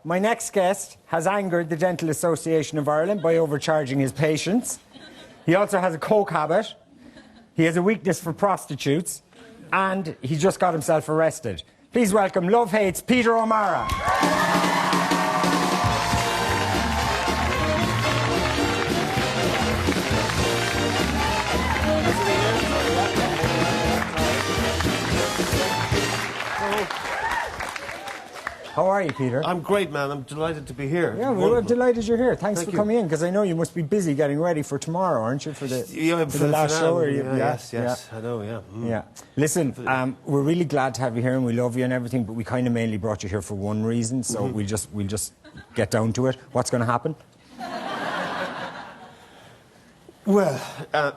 my next guest has angered the Dental Association of Ireland by overcharging his patients. He also has a coke habit. He has a weakness for prostitutes. And he just got himself arrested. Please welcome Lovehate's Peter O'Mara. How are you, Peter? I'm great, man. I'm delighted to be here. Yeah, we're delighted you're here. Thanks for coming in, because I know you must be busy getting ready for tomorrow, aren't you, for the, for the last show? Or Yes, I know, yeah. Yeah. Listen, we're really glad to have you here, and we love you and everything, but we kind of mainly brought you here for one reason, so we'll just get down to it. What's going to happen? Well,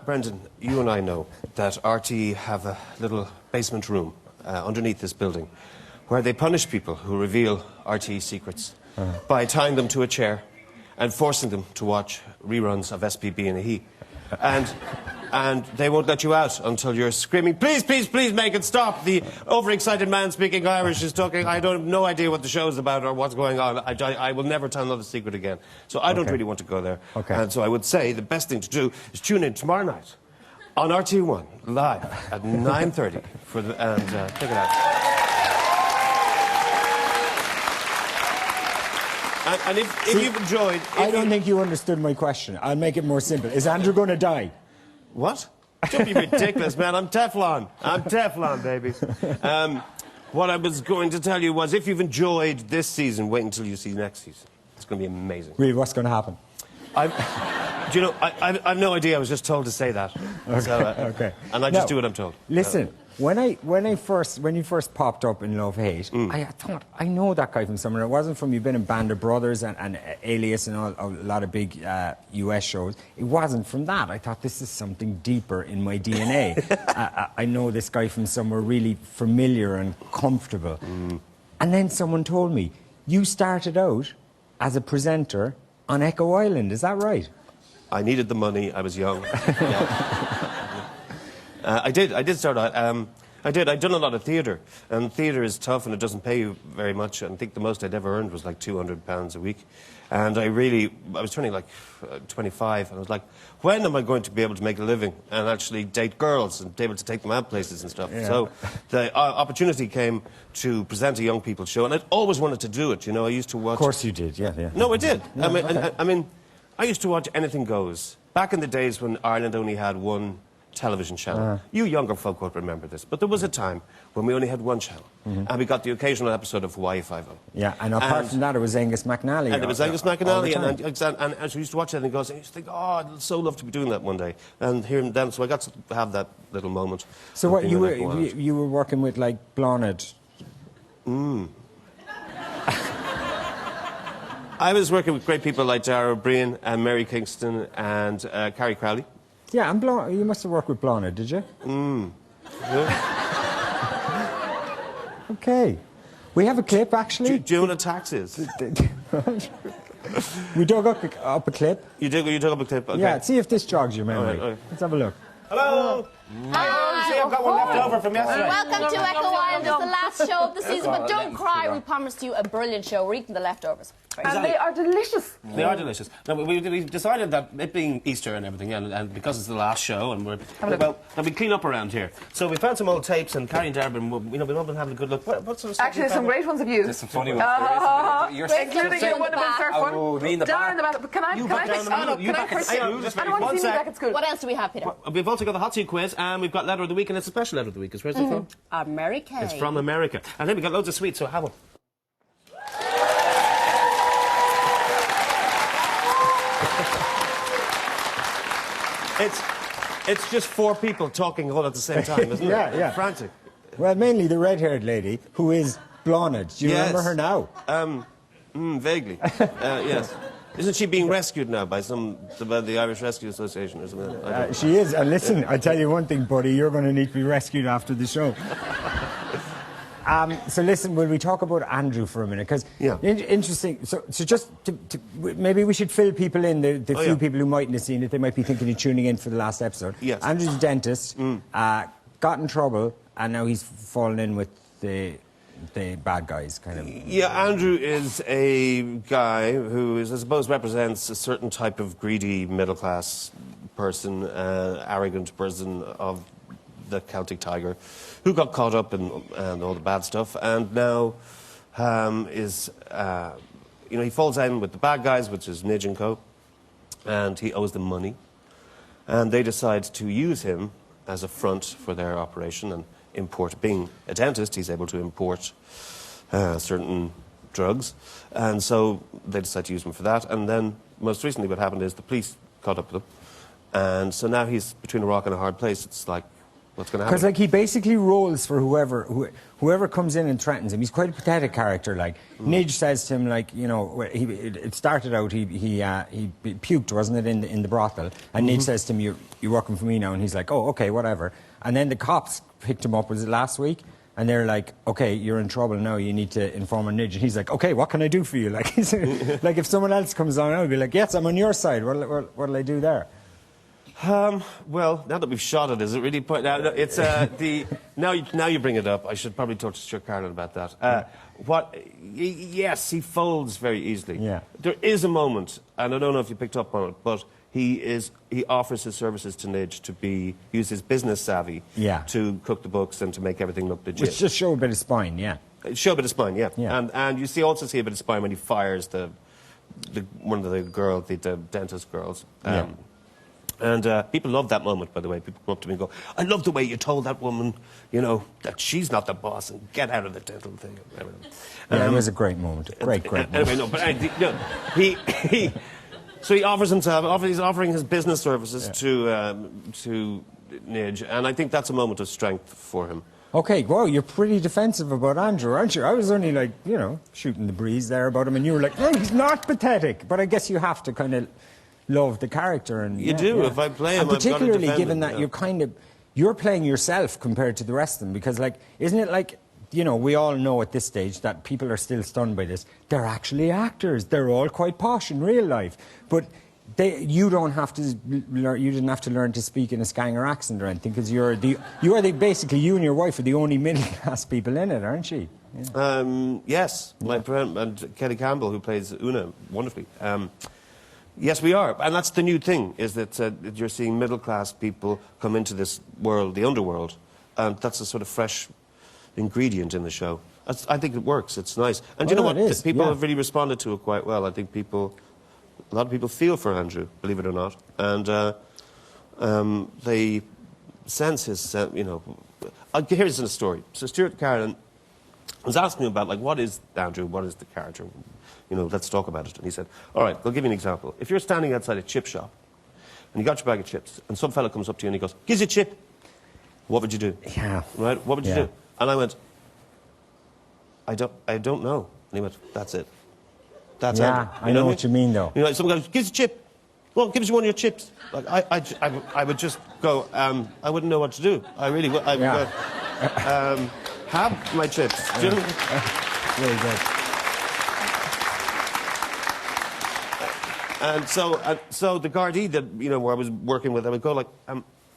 Brendan, you and I know that RT have a little basement room underneath this building where they punish people who reveal RT secrets by tying them to a chair and forcing them to watch reruns of SPB in a heap. And they won't let you out until you're screaming, please, please, please make it stop. The overexcited man speaking Irish is talking, I don't have no idea what the show is about or what's going on. I will never tell another secret again. So I don't really want to go there. And so I would say the best thing to do is tune in tomorrow night on RT1 live at 9:30 and check it out. And if you've enjoyed... I don't think you understood my question. I'll make it more simple. Is Andrew going to die? What? Don't be ridiculous, man. I'm Teflon. I'm Teflon, baby. What I was going to tell you was, if you've enjoyed this season, wait until you see next season. It's going to be amazing. Really, what's going to happen? Do you know, I've no idea. I was just told to say that. Okay. So, and I just do what I'm told. Listen, when you first popped up in Lovehate, I thought, I know that guy from somewhere. It wasn't from, you've been in Band of Brothers and Alias and a lot of big US shows. It wasn't from that. I thought, this is something deeper in my DNA. I know this guy from somewhere really familiar and comfortable. And then someone told me, you started out as a presenter on Echo Island. Is that right? I needed the money. I was young. I did start out. I'd done a lot of theatre, and theatre is tough and it doesn't pay you very much. I think the most I'd ever earned was like £200 a week. And I was turning like 25, and I was like, when am I going to be able to make a living and actually date girls and be able to take them out places and stuff? Yeah. So the opportunity came to present a young people's show, and I'd always wanted to do it. You know, I used to watch... Of course you did, yeah. No, I did. Yeah, I mean, I used to watch Anything Goes. Back in the days when Ireland only had one television channel. You younger folk won't remember this, but there was a time when we only had one channel, and we got the occasional episode of Hawaii Five-0. Yeah, and apart from that, it was Angus McNally. And it was Angus McNally, and as we used to watch that, and I used to think, oh, I'd so love to be doing that one day, and hear him then. So I got to have that little moment. So what you were working with, like Blonid? I was working with great people like Dara O'Brien and Mary Kingston and Carrie Crowley. Yeah, and you must have worked with Blonid, did you? Yeah. Okay. We have a clip, actually. Do you know what a tax is? We dug up a clip. You dug up a clip? Okay. Yeah, see if this jogs your memory. All right. Let's have a look. Hello! Hi. See, I've got one left over from yesterday. Welcome to Echo Island. It's the last show of the season, but don't cry. We promised you a brilliant show. We're eating the leftovers. And they are delicious. They are delicious. Now, we decided that it being Easter and everything, and because it's the last show, and that we clean up around here. So we found some old tapes, and Carrie and Darby, we've all been having a good look. What sort of stuff? Actually, there's some great ones of you. There's some funny ones. Including your one about surf one. Me in the Down in the back. But can I don't want to see me back at school. What else do we have, Peter? We've also got the Hot Seat Quiz, and we've got Letter of the Week, and it's a special Letter of the Week. Where's it from? America. It's from America. And then we've got loads of sweets, so have one. It's just four people talking all at the same time, isn't it? Yeah. Frantic. Well, mainly the red-haired lady, who is Blonid. Do you remember her now? Vaguely. Yes. Isn't she being rescued now by the Irish Rescue Association or something? She is. And listen, I tell you one thing, buddy, you're going to need to be rescued after the show. So listen, will we talk about Andrew for a minute? Because interesting. So just maybe we should fill people in, the few people who mightn't have seen it. They might be thinking of tuning in for the last episode. Yes. Andrew's a dentist, got in trouble, and now he's fallen in with the the bad guys, kind of. Yeah, Andrew is a guy who is, I suppose, represents a certain type of greedy middle-class person, arrogant person of the Celtic Tiger, who got caught up in all the bad stuff, and now he falls in with the bad guys, which is Nidge and Co., and he owes them money, and they decide to use him as a front for their operation and import. Being a dentist, he's able to import certain drugs, and so they decide to use him for that. And then, most recently, what happened is the police caught up with him, and so now he's between a rock and a hard place. It's like, what's going to happen? Because like he basically rolls for whoever comes in and threatens him. He's quite a pathetic character. Like Nidge says to him, like, you know, it started out he puked, wasn't it, in the brothel, and Nidge says to him, you're working for me now, and he's like, oh, okay, whatever. And then the cops picked him up, was it last week? And they're like, okay, you're in trouble now, you need to inform on Nidge. And he's like, okay, what can I do for you? Like, like if someone else comes on, I'll be like, yes, I'm on your side. What'll I do there? Well, now that we've shot it, is it really point? Now, it's now you bring it up. I should probably talk to Stuart Carlin about that. Yes, he folds very easily. Yeah. There is a moment, and I don't know if you picked up on it, but he offers his services to Nidge to use his business savvy to cook the books and to make everything look legit. Which just show a bit of spine, yeah. Show a bit of spine, yeah. Yeah. And you also see a bit of spine when he fires one of the girls, the dentist girls. And people love that moment, by the way. People come up to me and go, I love the way you told that woman, you know, that she's not the boss and get out of the dental thing. Yeah, it was a great moment. Great moment. Anyway, no, but so he offers himself, he's offering his business services to Nidge, and I think that's a moment of strength for him. Okay, well, you're pretty defensive about Andrew, aren't you? I was only like, you know, shooting the breeze there about him, and you were like, no, he's not pathetic. But I guess you have to kind of love the character, and you do. If I play him, and particularly I've got to given defend that you're playing yourself compared to the rest of them, because like, isn't it like, you know, we all know at this stage that people are still stunned by this. They're actually actors. They're all quite posh in real life, but you don't have to learn. You didn't have to learn to speak in a Scanger accent or anything, because basically you and your wife are the only middle class people in it, aren't you? Yeah. Yes, my friend and Kelly Campbell, who plays Una wonderfully. Yes, we are, and that's the new thing, is that you're seeing middle-class people come into this world, the underworld, and that's a sort of fresh ingredient in the show. I think it works, it's nice. And you know what, people have really responded to it quite well. I think a lot of people feel for Andrew, believe it or not, and they sense his, you know... Here's a story. So Stuart Carlin was asking me about, like, what is Andrew, what is the character? You know, let's talk about it. And he said, all right, I'll give you an example. If you're standing outside a chip shop, and you got your bag of chips, and some fella comes up to you and he goes, gives you a chip, what would you do? Yeah. Right? What would you do? And I went, I don't know. And he went, that's it. That's yeah, I know what you mean, though. You know, some guy goes, gives you a chip. Well, gives you one of your chips. Like, I would just go, I wouldn't know what to do. I really would. I would go, have my chips. Do you know? Very good. And so the Gardaí that, you know, where I was working with, I would go like,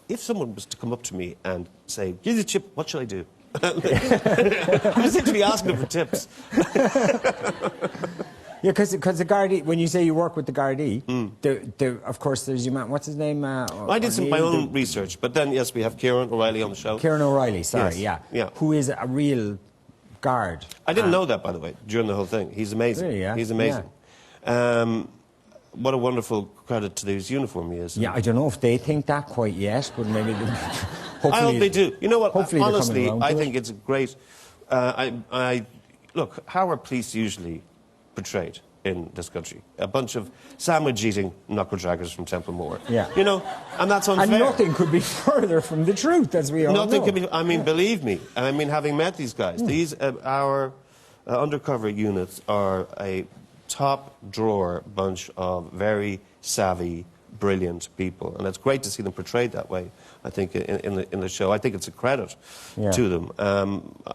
if someone was to come up to me and say, give you a chip, what should I do? I was literally asking them for tips. Yeah, because the Gardaí, when you say you work with the Gardaí, of course there's your man, what's his name? I did my own research, but then, yes, we have Kieran O'Reilly on the show. Kieran O'Reilly, sorry, yes. Yeah. Who is a real guard. I didn't know that, by the way, during the whole thing. He's amazing. Really, yeah? He's amazing. Yeah. What a wonderful credit to his uniform he is. Yeah, I don't know if they think that quite yet, but maybe... I hope they do. You know what? Hopefully honestly, I think it's a great... look, how are police usually portrayed in this country? A bunch of sandwich-eating knuckle-draggers from Templemore. Yeah. You know, and that's unfair. And nothing could be further from the truth, as we all know. Nothing could be... I mean, believe me. I mean, having met these guys, these, our undercover units are a top-drawer bunch of very savvy, brilliant people. And it's great to see them portrayed that way, I think, in the show. I think it's a credit to them.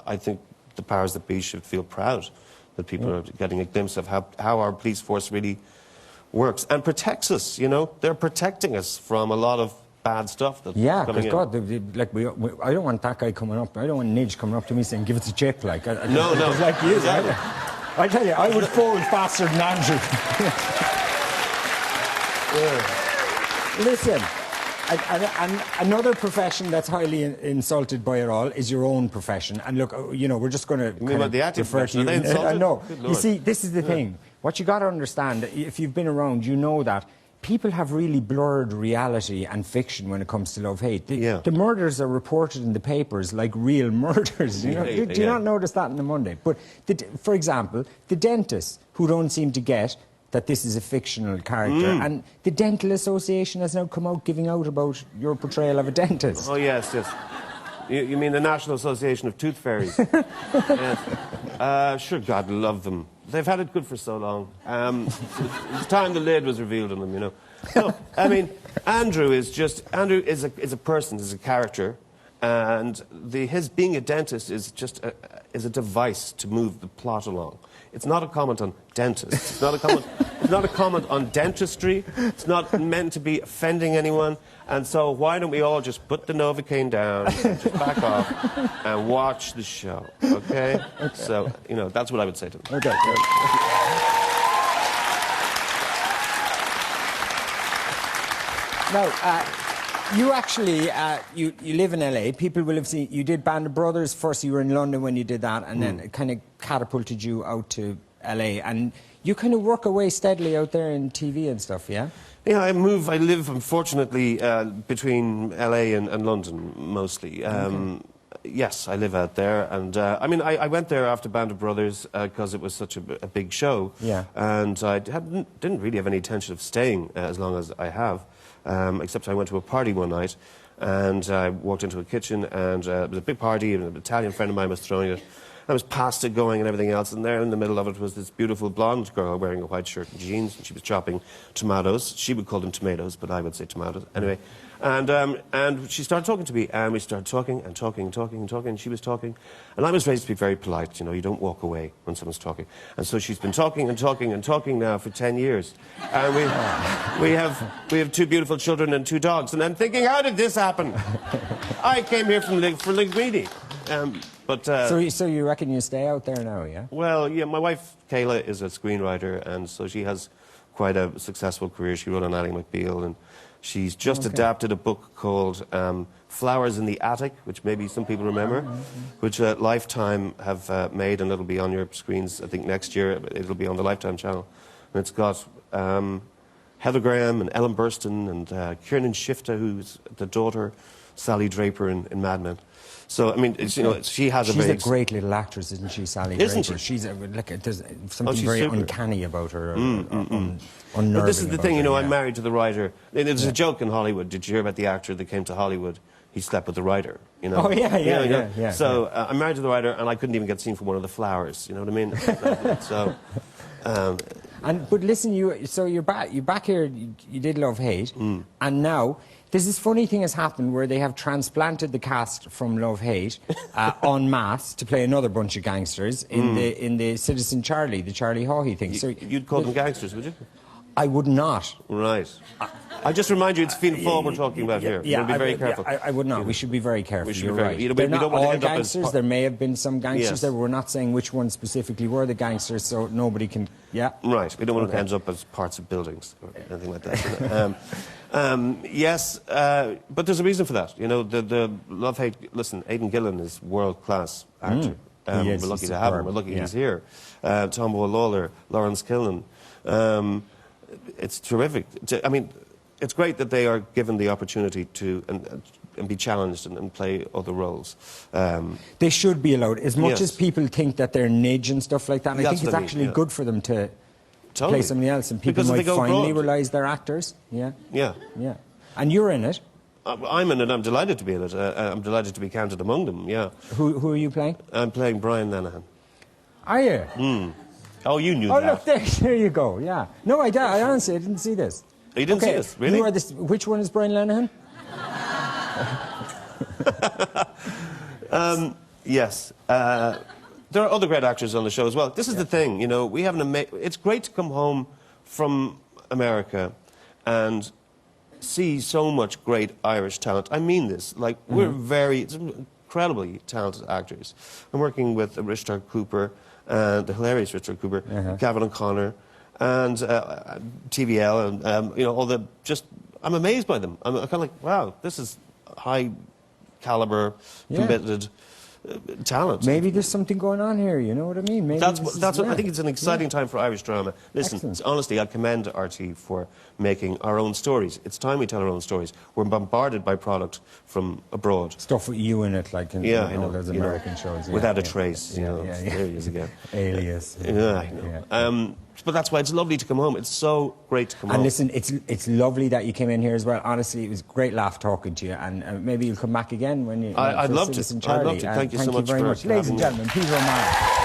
I think the powers that be should feel proud that people are getting a glimpse of how our police force really works and protects us, you know. They're protecting us from a lot of bad stuff that's Yeah, coming because in. God, I don't want that guy coming up. I don't want Nidge coming up to me saying, "Give it a chip." Like, No. It's like you. Exactly. I tell you, I would fold faster than Andrew. Listen, and another profession that's highly insulted by it all is your own profession. And look, you know, we're just going to mean about the acting profession? Are they insulted? No. Good You Lord. see, this is the thing. What you got to understand, if you've been around, you know that people have really blurred reality and fiction when it comes to love-hate. The murders are reported in the papers like real murders. You know? Do you not notice that in the Monday? But, for example, the dentists who don't seem to get that this is a fictional character, and the Dental Association has now come out giving out about your portrayal of a dentist. Oh, yes. You mean the National Association of Tooth Fairies? Yes. Sure, God love them. They've had it good for so long. It's time the lid was revealed on them, you know. No, I mean, Andrew is a person, is a character, and his being a dentist is just a device to move the plot along. It's not a comment on dentists. It's not a comment on dentistry. It's not meant to be offending anyone. And so why don't we all just put the Novocaine down, just back off, and watch the show, okay? So, you know, that's what I would say to them. Okay. Now, you actually, you live in LA. People will have seen, you did Band of Brothers. First you were in London when you did that, and then it kind of catapulted you out to LA. And you kind of work away steadily out there in TV and stuff, yeah? Yeah, I live, unfortunately, between LA and London, mostly. Yes, I live out there. And, I mean, I went there after Band of Brothers because it was such a big show. Yeah. And I didn't really have any intention of staying as long as I have, except I went to a party one night, and I walked into a kitchen, and it was a big party, and an Italian friend of mine was throwing it. There was pasta going and everything else, and there in the middle of it was this beautiful blonde girl wearing a white shirt and jeans, and she was chopping tomatoes. She would call them tomatoes, but I would say tomatoes. Anyway, and she started talking to me, and we started talking, and she was talking. And I was raised to be very polite, you know, you don't walk away when someone's talking. And so she's been talking now for 10 years. And we have 2 beautiful children and 2 dogs. And I'm thinking, how did this happen? I came here for Linguini. So you reckon you stay out there now, yeah? Well, yeah, my wife, Kayla, is a screenwriter, and so she has quite a successful career. She wrote on Ally McBeal, and she's just adapted a book called Flowers in the Attic, which maybe some people remember, which Lifetime have made, and it'll be on your screens, I think, next year. It'll be on the Lifetime channel. And it's got Heather Graham and Ellen Burstyn and Kiernan Shifter, who's the daughter, Sally Draper in Mad Men. So, I mean, it's, you know, she has She's a great little actress, isn't she, Sally Draper? Isn't she? She's there's something very super. uncanny about her, unnerving. But this is the thing, you know, yeah. I'm married to the writer. There's a joke in Hollywood. Did you hear about the actor that came to Hollywood? He slept with the writer, you know? Oh, yeah. So, I'm married to the writer, and I couldn't even get seen for one of the flowers, you know what I mean? So... but listen, you're back here. You did Love-Hate, and now there's this funny thing has happened where they have transplanted the cast from Love-Hate en masse to play another bunch of gangsters in the Citizen Charlie, the Charlie Haughey thing. So you'd call them gangsters, would you? I would not. Right. I just remind you, it's Fianna Fáil we're talking about here. Yeah, we'll be very careful. I would not. We should be very careful. We should be You're very- right. you know, They're we not don't want to all end up as gangsters. There may have been some gangsters Yes. there. We're not saying which ones specifically were the gangsters, so nobody can... Yeah. Right. We don't want to end up as parts of buildings or anything like that. Yes, but there's a reason for that. You know, the Love-Hate... Listen, Aidan Gillen is world-class actor. He is. We're lucky He's to have him. superb. We're lucky Yeah. he's here. Tom Lawler, Lawrence Killen. It's terrific. I mean, it's great that they are given the opportunity to and be challenged and play other roles. They should be allowed. As much Yes. as people think that they're nidge and stuff like that, I That's think it's what I mean, actually yeah. good for them to Totally. play somebody else, and people Because if might they go finally abroad- realise they're actors. Yeah. Yeah. Yeah. And you're in it. I'm in it. I'm delighted to be in it. I'm delighted to be counted among them, yeah. Who are you playing? I'm playing Brian Lanahan. Are you? Oh, you knew Oh, that. look, there you go, yeah. No, I honestly, I didn't see this. Oh, you didn't see this, really? You are which one is Brian Lanahan? Yes. There are other great actors on the show as well. This is the thing, you know, we have it's great to come home from America and see so much great Irish talent. I mean this. Like, we're it's incredibly talented actors. I'm working with Richard Cooper, the hilarious Richard Cooper, Gavin O'Connor, and TVL, and you know, all the I'm amazed by them. I'm kind of like, wow, this is high caliber, committed talent. Maybe there's something going on here. You know what I mean? Maybe That's what I think. It's an exciting time for Irish drama. Listen, honestly, I commend RT for making our own stories. It's time we tell our own stories. We're bombarded by product from abroad. Stuff with you in it, like in all those American shows. Without a trace. You know, there he is again. Alias. Yeah, I know. Yeah. But that's why it's lovely to come home. It's so great to come home. And listen, it's lovely that you came in here as well. Honestly, it was a great laugh talking to you, and maybe you'll come back again when you. I'd love to. I'd love to. Thank you so much very much, ladies and gentlemen. Peter O'Mara.